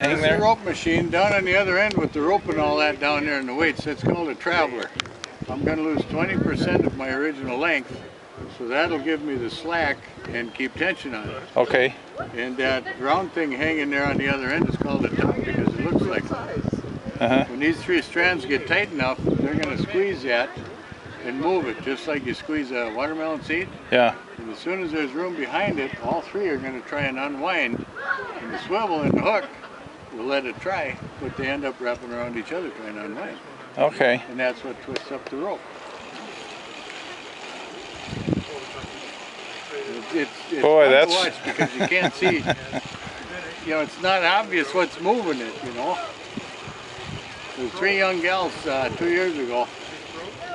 Hang there? Rope machine down on the other end with the rope and all that down there in the weights. That's called a traveler. I'm going to lose 20% of my original length, so that'll give me the slack and keep tension on it. Okay. And that round thing hanging there on the other end is called a top because it looks like when these three strands get tight enough, they're going to squeeze that and move it, just like you squeeze a watermelon seed. Yeah. And as soon as there's room behind it, all three are going to try and unwind, and the swivel and the hook will let it try, but they end up wrapping around each other trying to unwind. Okay. And that's what twists up the rope. It's Boy, fun that's... to watch because you can't see, you know, it's not obvious what's moving it, you know. There's three young gals 2 years ago.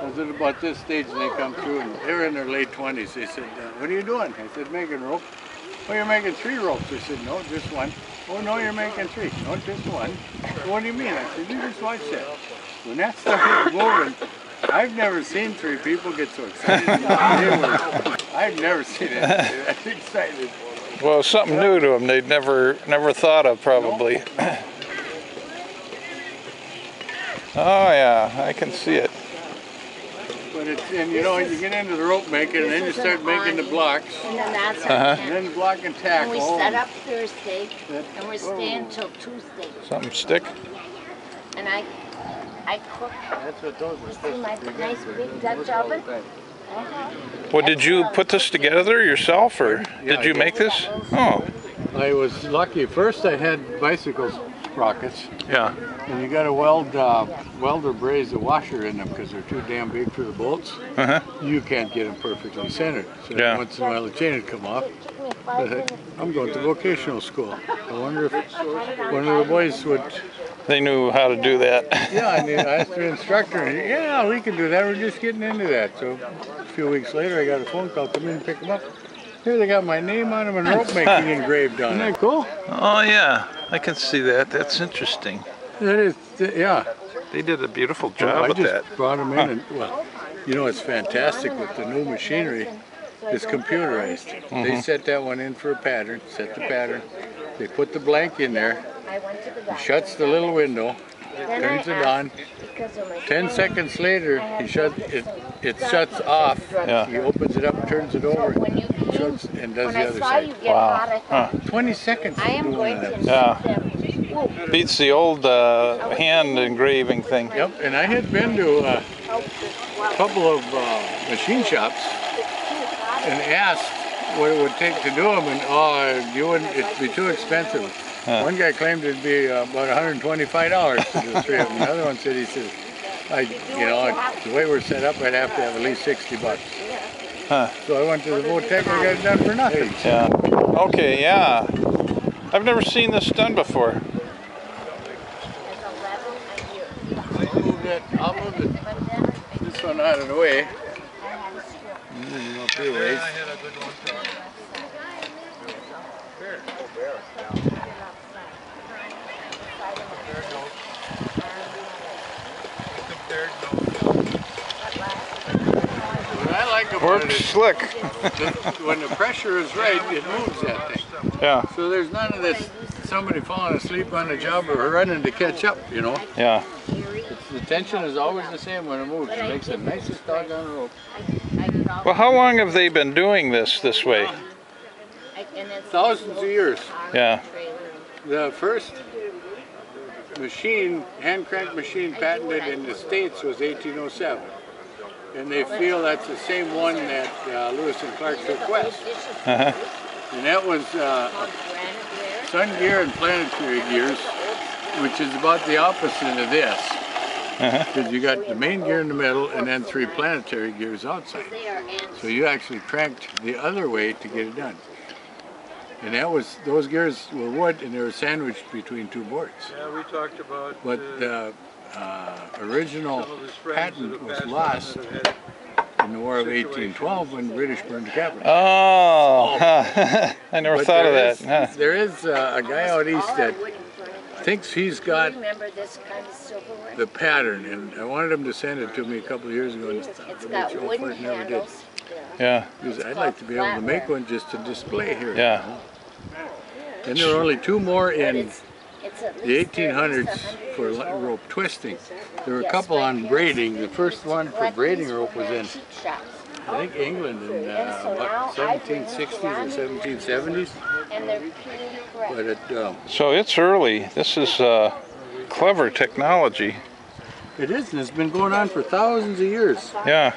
I was at about this stage and they come through and they were in their late 20s. They said, what are you doing? I said, making rope. Oh, you're making 3 ropes. I said, no, just one. Oh, no, you're making 3. No, just one. What do you mean? I said, you just watch that. When that started moving, I've never seen 3 people get so excited. I've never seen it that excited. Well, something new to them they'd never thought of, probably. No. Oh, yeah, I can see it. But it's, and you know, you get into the rope making and then you start making the blocks. And then that's And then block and tackle. And we set up Thursday and we're staying till Tuesday. Something stick? And I cook. That's what those are. See my nice big Dutch oven? Well, did you put this together yourself, or did you make this? Oh. I was lucky. First I had bicycle sprockets. Yeah. And you got to weld or braze the washer in them because they're too damn big for the bolts. You can't get them perfectly centered. So once in a while the chain would come off. I'm going to vocational school. I wonder if one of the boys would... They knew how to do that. Yeah, I asked the instructor, and yeah, we can do that. We're just getting into that. So a few weeks later I got a phone call, come in and pick them up. Here they got my name on them and rope making engraved on it. Isn't that cool? Oh yeah, I can see that. That's interesting. That is, yeah. They did a beautiful job with that. I just brought them in, and well, you know, it's fantastic with the new machinery. It's computerized. They set that one in for a pattern, set the pattern. They put the blank in there. He shuts the little window, turns it on. 10 seconds later, it shuts off. Yeah. He opens it up, turns it over, shuts, and does the other side. Wow. 20 seconds. Yeah. Beats the old hand engraving thing. Yep, and I had been to a couple of machine shops and asked what it would take to do them, and it'd be too expensive. One guy claimed it'd be about $125 to do 3 of them. Another one said, he said, you know, the way we're set up, I'd have to have at least $60. So I went to the Votech and I got it done for nothing. Yeah. Okay, yeah. I've never seen this done before. I'll move this one out of the way. Up here ways. What I like about it is slick. when the pressure is right, it moves that thing. Yeah. So there's none of this somebody falling asleep on the job or running to catch up, you know. Yeah. The tension is always the same when it moves. It makes the nicest doggone rope. Well, how long have they been doing this way? Thousands of years. Yeah. The first machine, hand crank machine patented in the States was 1807. And they feel that's the same one that Lewis and Clark took west. And that was sun gear and planetary gears, which is about the opposite of this. Because you got the main gear in the middle and then 3 planetary gears outside. So you actually cranked the other way to get it done. And that was, those gears were wood and they were sandwiched between 2 boards. Yeah, we talked about. But the original patent was lost in the War of 1812 when the British burned the capital. Oh, I never thought of that. There is a guy out east that thinks he's got the pattern, and I wanted him to send it to me a couple of years ago. And it's got wooden handles. Yeah. Because I'd like to be able to make one just to display here. Yeah. And there are only 2 more in It's at the least 1800s for rope twisting. There were a couple on braiding. The first one for braiding rope was in, I think, England in about 1760s or 1770s. And they're pretty correct. But it, So it's early. This is clever technology. it is, and it's been going on for thousands of years. Yeah.